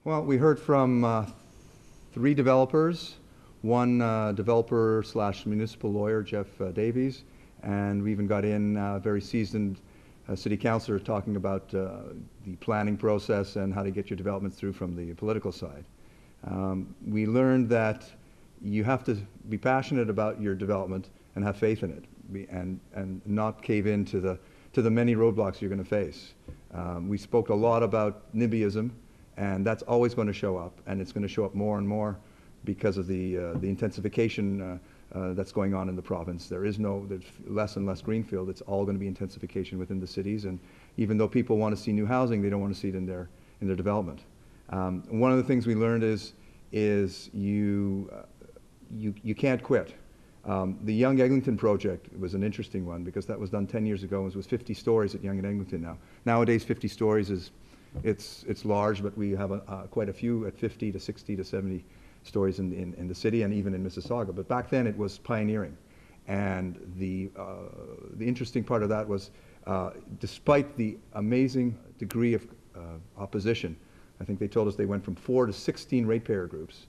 Well, we heard from three developers, one developer slash municipal lawyer, Jeff Davies, and we even got in a very seasoned city councillor talking about the planning process and how to get your developments through from the political side. We learned that you have to be passionate about your development and have faith in it, and not cave in to the many roadblocks you're going to face. We spoke a lot about NIMBYism, and that's always going to show up, and it's going to show up more and more because of the intensification that's going on in the province. There's less and less greenfield. It's all going to be intensification within the cities, and even though people want to see new housing, they don't want to see it in their development. One of the things we learned is you can't quit. The Yonge Eglinton project was an interesting one because that was done 10 years ago. It was 50 stories at Yonge and Eglinton now. Nowadays, 50 stories it's large, but we have quite a few at 50 to 60 to 70 stories in the city and even in Mississauga. But back then it was pioneering. And the interesting part of that was despite the amazing degree of opposition, I think they told us they went from 4 to 16 ratepayer groups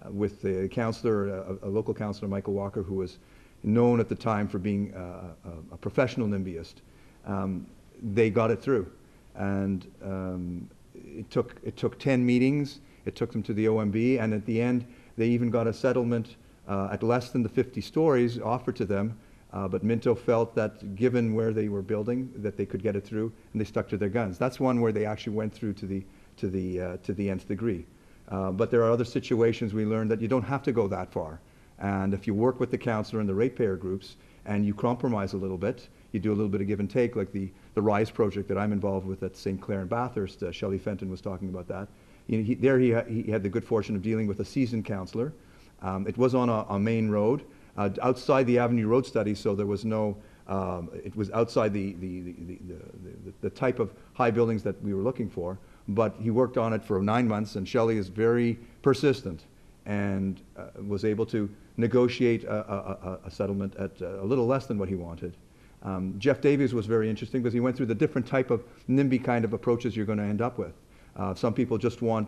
with the councillor, a local councillor, Michael Walker, who was known at the time for being a professional NIMBYist. They got it through. And it took 10 meetings. It took them to the OMB, and at the end, they even got a settlement at less than the 50 stories offered to them. But Minto felt that, given where they were building, that they could get it through, and they stuck to their guns. That's one where they actually went through to the nth degree. But there are other situations we learned that you don't have to go that far. And if you work with the councillor and the ratepayer groups, and you compromise a little bit, you do a little bit of give and take, like the RISE project that I'm involved with at St. Clair and Bathurst. Shelley Fenton was talking about that. He had the good fortune of dealing with a seasoned councillor. It was on a main road, outside the Avenue Road study, so there was no, it was outside the type of high buildings that we were looking for, but he worked on it for 9 months, and Shelley is very persistent and was able to negotiate a settlement at a little less than what he wanted. Jeff Davies was very interesting because he went through the different type of NIMBY kind of approaches you're going to end up with. Some people just want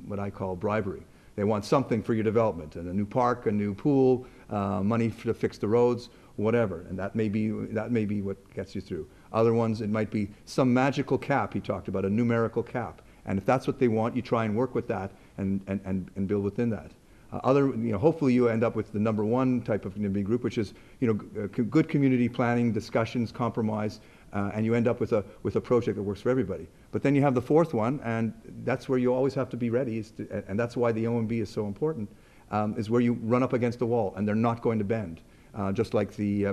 what I call bribery. They want something for your development, and a new park, a new pool, money to fix the roads, whatever, and that may be what gets you through. Other ones, it might be some magical cap. He talked about a numerical cap, and if that's what they want, you try and work with that and build within that. Hopefully you end up with the number one type of NIMBY group, which is, good community planning, discussions, compromise, and you end up with a project that works for everybody. But then you have the fourth one, and that's where you always have to be ready, and that's why the OMB is so important, is where you run up against a wall, and they're not going to bend. Just like the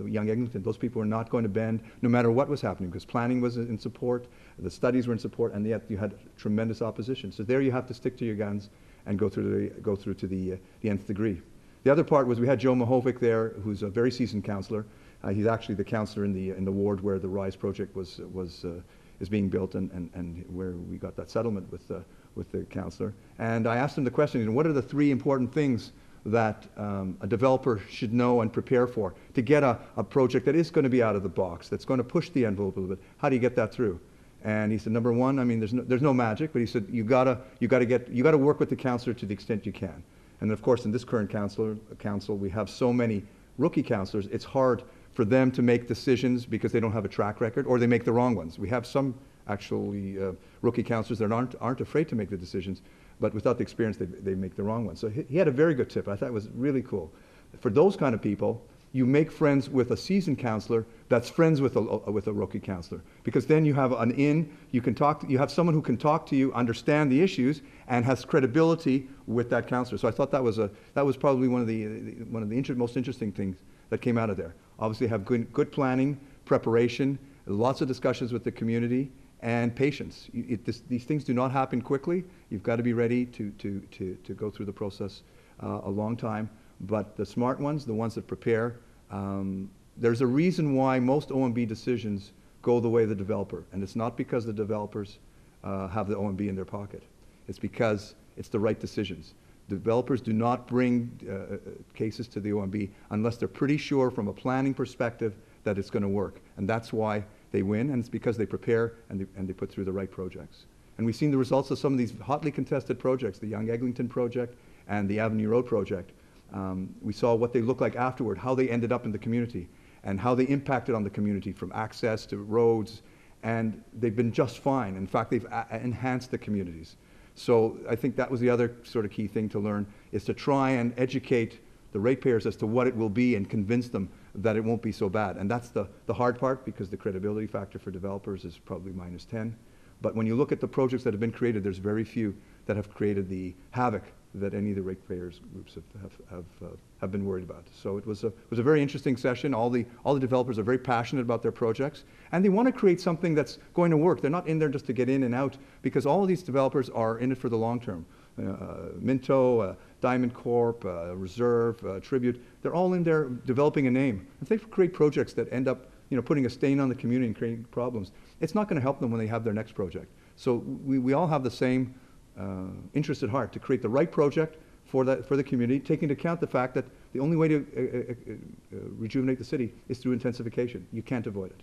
Yonge Eglinton, those people were not going to bend no matter what was happening, because planning was in support, the studies were in support, and yet you had tremendous opposition. So there you have to stick to your guns and go through to the nth degree. The other part was we had Joe Mahovic there, who's a very seasoned councillor. He's actually the councillor in the ward where the RISE project is being built, and where we got that settlement with the councillor. And I asked him the question: what are the 3 important things that a developer should know and prepare for to get a project that is going to be out of the box, that's going to push the envelope a little bit? How do you get that through? And he said, number one, I mean, there's no magic, but he said you gotta work with the councillor to the extent you can. And of course, in this current council, we have so many rookie councillors. It's hard for them to make decisions because they don't have a track record, or they make the wrong ones. We have some actually rookie councillors that aren't afraid to make the decisions, but without the experience, they make the wrong ones. So he had a very good tip. I thought it was really cool. For those kind of people, you make friends with a seasoned councillor that's friends with a rookie councillor, because then you have an in. You have someone who can talk to you, understand the issues, and has credibility with that councillor. So I thought that was probably one of the most interesting things that came out of there. Obviously, have good planning, preparation, lots of discussions with the community, and patience. These things do not happen quickly. You've got to be ready to go through the process a long time. But the smart ones, the ones that prepare, there's a reason why most OMB decisions go the way of the developer. And it's not because the developers have the OMB in their pocket. It's because it's the right decisions. Developers do not bring cases to the OMB unless they're pretty sure from a planning perspective that it's going to work. And that's why they win, and it's because they prepare and they put through the right projects. And we've seen the results of some of these hotly contested projects, the Young Eglinton project and the Avenue Road project. We saw what they looked like afterward, how they ended up in the community, and how they impacted on the community from access to roads, and they've been just fine. In fact, they've enhanced the communities. So I think that was the other sort of key thing to learn, is to try and educate the ratepayers as to what it will be and convince them that it won't be so bad. And that's the hard part, because the credibility factor for developers is probably -10. But when you look at the projects that have been created, there's very few that have created the havoc that any of the ratepayers groups have been worried about. So it was a very interesting session. All the developers are very passionate about their projects, and they want to create something that's going to work. They're not in there just to get in and out, because all of these developers are in it for the long term. Minto, Diamond Corp, Reserve, Tribute, they're all in there developing a name. If they create projects that end up putting a stain on the community and creating problems, it's not going to help them when they have their next project. So we all have the same interest at heart to create the right project for the community, taking into account the fact that the only way to rejuvenate the city is through intensification. You can't avoid it.